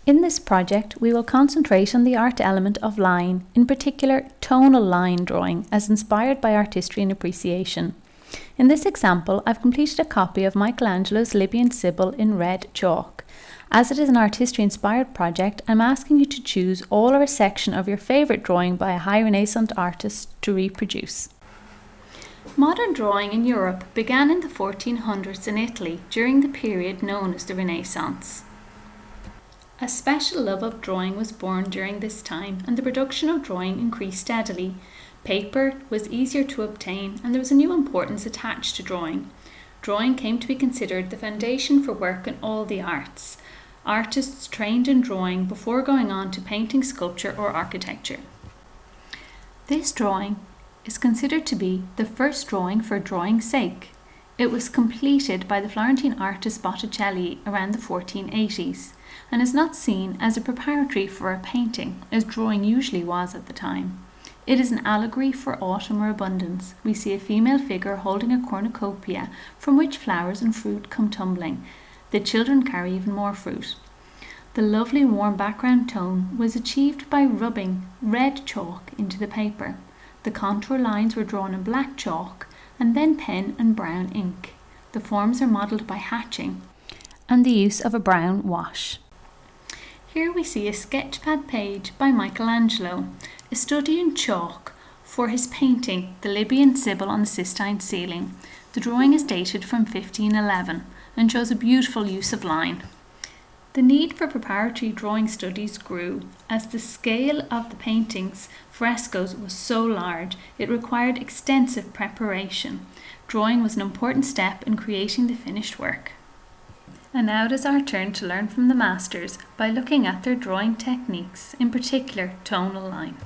In this project, we will concentrate on the art element of line, in particular tonal line drawing, as inspired by art history and appreciation. In this example, I've completed a copy of Michelangelo's Libyan Sibyl in red chalk. As it is an art history inspired project, I'm asking you to choose all or a section of your favourite drawing by a high Renaissance artist to reproduce. Modern drawing in Europe began in the 1400s in Italy during the period known as the Renaissance. A special love of drawing was born during this time, and the production of drawing increased steadily. Paper was easier to obtain, and there was a new importance attached to drawing. Drawing came to be considered the foundation for work in all the arts. Artists trained in drawing before going on to painting, sculpture, or architecture. This drawing is considered to be the first drawing for drawing's sake. It was completed by the Florentine artist Botticelli around the 1480s and is not seen as a preparatory for a painting, as drawing usually was at the time. It is an allegory for autumn or abundance. We see a female figure holding a cornucopia from which flowers and fruit come tumbling. The children carry even more fruit. The lovely warm background tone was achieved by rubbing red chalk into the paper. The contour lines were drawn in black chalk and then pen and brown ink. The forms are modelled by hatching and the use of a brown wash. Here we see a sketchpad page by Michelangelo, a study in chalk for his painting The Libyan Sibyl on the Sistine ceiling. The drawing is dated from 1511 and shows a beautiful use of line. The need for preparatory drawing studies grew as the scale of the painting's frescoes was so large it required extensive preparation. Drawing was an important step in creating the finished work. And now it is our turn to learn from the masters by looking at their drawing techniques, in particular tonal line.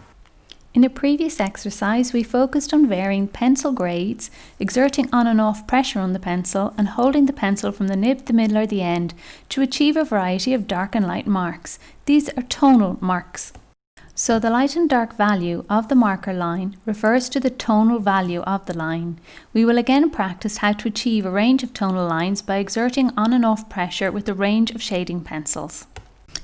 In a previous exercise, we focused on varying pencil grades, exerting on and off pressure on the pencil, and holding the pencil from the nib, the middle or the end to achieve a variety of dark and light marks. These are tonal marks. So the light and dark value of the marker line refers to the tonal value of the line. We will again practice how to achieve a range of tonal lines by exerting on and off pressure with a range of shading pencils.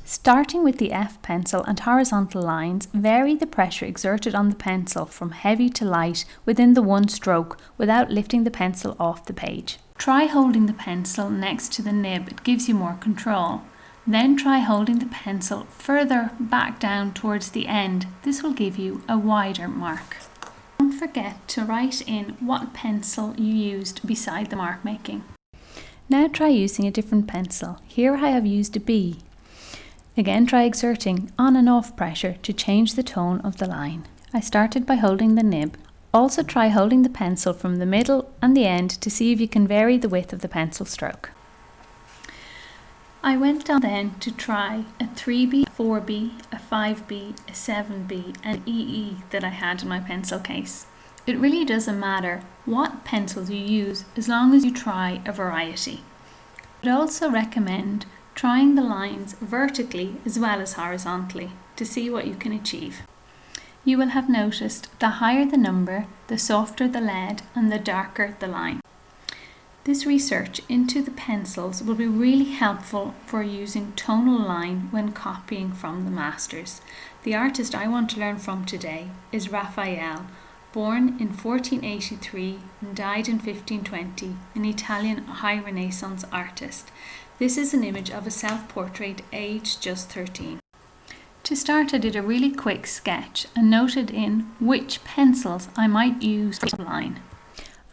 Starting with the F pencil and horizontal lines, vary the pressure exerted on the pencil from heavy to light within the one stroke without lifting the pencil off the page. Try holding the pencil next to the nib, it gives you more control. Then try holding the pencil further back down towards the end. This will give you a wider mark. Don't forget to write in what pencil you used beside the mark making. Now try using a different pencil. Here I have used a B. Again try exerting on and off pressure to change the tone of the line. I started by holding the nib. Also try holding the pencil from the middle and the end to see if you can vary the width of the pencil stroke. I went on then to try a 3B, 4B, a 5B, a 7B and EE that I had in my pencil case. It really doesn't matter what pencils you use as long as you try a variety. I would also recommend trying the lines vertically as well as horizontally to see what you can achieve. You will have noticed the higher the number, the softer the lead and the darker the line. This research into the pencils will be really helpful for using tonal line when copying from the masters. The artist I want to learn from today is Raphael, born in 1483 and died in 1520, an Italian High Renaissance artist. This is an image of a self-portrait aged just 13. To start, I did a really quick sketch and noted in which pencils I might use for the line.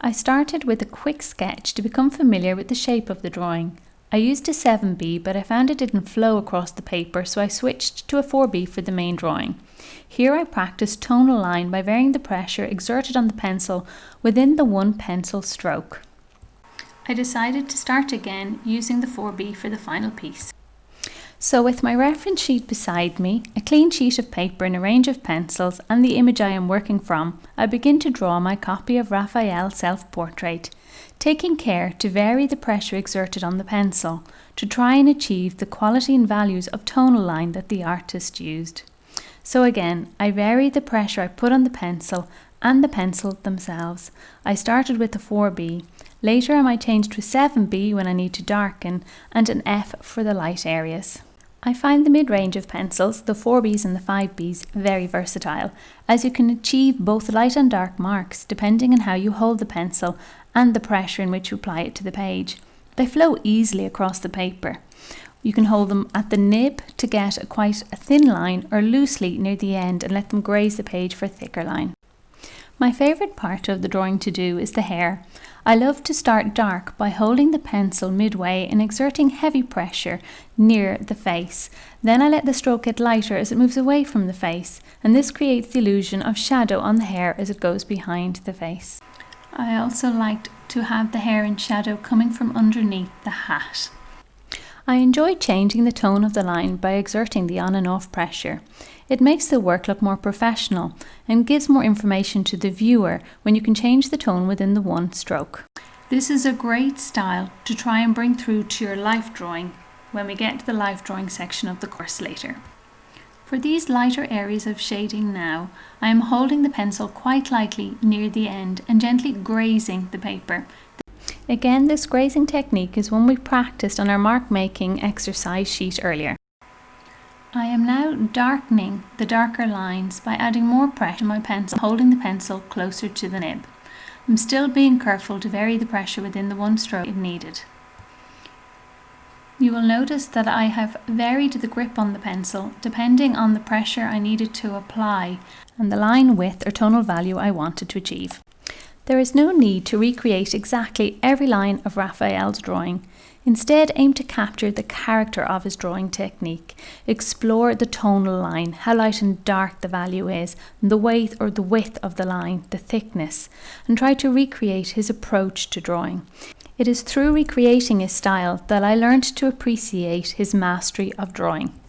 I started with a quick sketch to become familiar with the shape of the drawing. I used a 7B, but I found it didn't flow across the paper, so I switched to a 4B for the main drawing. Here I practiced tonal line by varying the pressure exerted on the pencil within the one pencil stroke. I decided to start again using the 4B for the final piece. So with my reference sheet beside me, a clean sheet of paper and a range of pencils and the image I am working from, I begin to draw my copy of Raphael's self-portrait, taking care to vary the pressure exerted on the pencil to try and achieve the quality and values of tonal line that the artist used. So again, I vary the pressure I put on the pencil and the pencil themselves. I started with a 4B. Later I might change to a 7B when I need to darken and an F for the light areas. I find the mid-range of pencils, the 4Bs and the 5Bs, very versatile, as you can achieve both light and dark marks depending on how you hold the pencil and the pressure in which you apply it to the page. They flow easily across the paper. You can hold them at the nib to get quite a thin line, or loosely near the end and let them graze the page for a thicker line. My favourite part of the drawing to do is the hair. I love to start dark by holding the pencil midway and exerting heavy pressure near the face. Then I let the stroke get lighter as it moves away from the face, and this creates the illusion of shadow on the hair as it goes behind the face. I also liked to have the hair in shadow coming from underneath the hat. I enjoy changing the tone of the line by exerting the on and off pressure. It makes the work look more professional and gives more information to the viewer when you can change the tone within the one stroke. This is a great style to try and bring through to your life drawing when we get to the life drawing section of the course later. For these lighter areas of shading now, I am holding the pencil quite lightly near the end and gently grazing the paper. Again, this grazing technique is one we practiced on our mark making exercise sheet earlier. I am now darkening the darker lines by adding more pressure to my pencil, holding the pencil closer to the nib. I'm still being careful to vary the pressure within the one stroke if needed. You will notice that I have varied the grip on the pencil depending on the pressure I needed to apply and the line width or tonal value I wanted to achieve. There is no need to recreate exactly every line of Raphael's drawing. Instead, aim to capture the character of his drawing technique. Explore the tonal line, how light and dark the value is, the weight or the width of the line, the thickness, and try to recreate his approach to drawing. It is through recreating his style that I learned to appreciate his mastery of drawing.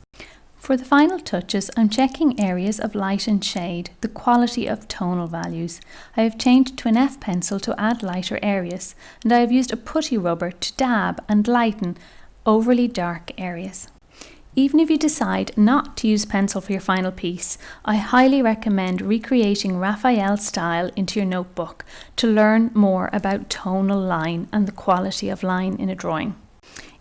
For the final touches, I'm checking areas of light and shade, the quality of tonal values. I have changed to an F pencil to add lighter areas, and I have used a putty rubber to dab and lighten overly dark areas. Even if you decide not to use pencil for your final piece, I highly recommend recreating Raphael's style into your notebook to learn more about tonal line and the quality of line in a drawing.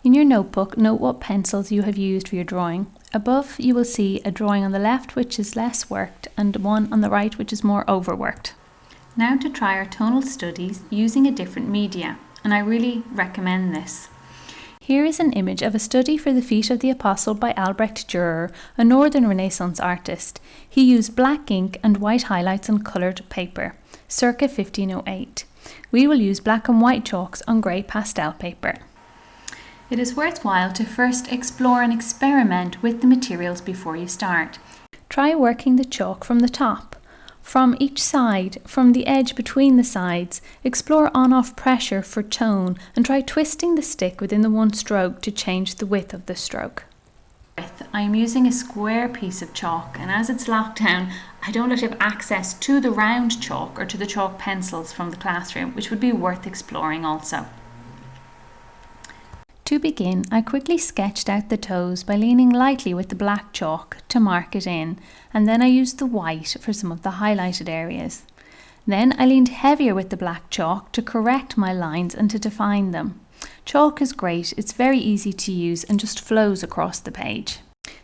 In your notebook, note what pencils you have used for your drawing. Above, you will see a drawing on the left which is less worked and one on the right which is more overworked. Now to try our tonal studies using a different media, and I really recommend this. Here is an image of a study for the feet of the Apostle by Albrecht Dürer, a Northern Renaissance artist. He used black ink and white highlights on coloured paper, circa 1508. We will use black and white chalks on grey pastel paper. It is worthwhile to first explore and experiment with the materials before you start. Try working the chalk from the top, from each side, from the edge between the sides. Explore on-off pressure for tone and try twisting the stick within the one stroke to change the width of the stroke. I am using a square piece of chalk, and as it's locked down, I don't actually have access to the round chalk or to the chalk pencils from the classroom, which would be worth exploring also. To begin, I quickly sketched out the toes by leaning lightly with the black chalk to mark it in, and then I used the white for some of the highlighted areas. Then I leaned heavier with the black chalk to correct my lines and to define them. Chalk is great, it's very easy to use and just flows across the page.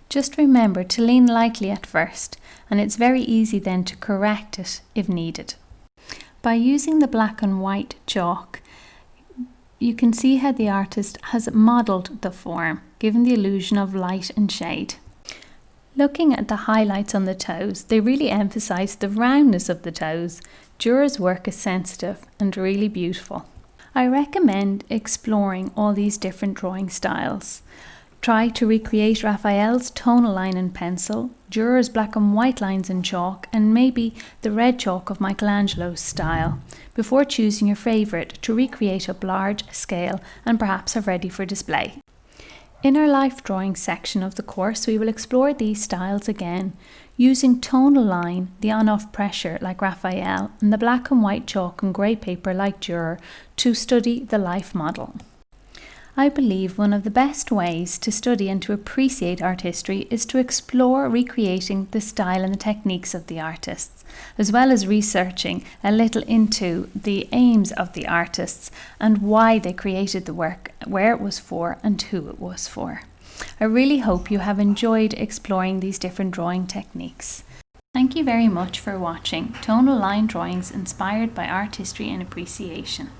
Just remember to lean lightly at first, and it's very easy then to correct it if needed. By using the black and white chalk, you can see how the artist has modelled the form, given the illusion of light and shade. Looking at the highlights on the toes, they really emphasise the roundness of the toes. Dürer's work is sensitive and really beautiful. I recommend exploring all these different drawing styles. Try to recreate Raphael's tonal line in pencil, Dürer's black and white lines in chalk, and maybe the red chalk of Michelangelo's style, before choosing your favourite to recreate a large scale and perhaps have ready for display. In our life drawing section of the course, we will explore these styles again, using tonal line, the on-off pressure like Raphael, and the black and white chalk and grey paper like Dürer to study the life model. I believe one of the best ways to study and to appreciate art history is to explore recreating the style and the techniques of the artists, as well as researching a little into the aims of the artists and why they created the work, where it was for and who it was for. I really hope you have enjoyed exploring these different drawing techniques. Thank you very much for watching Tonal Line Drawings Inspired by Art History and Appreciation.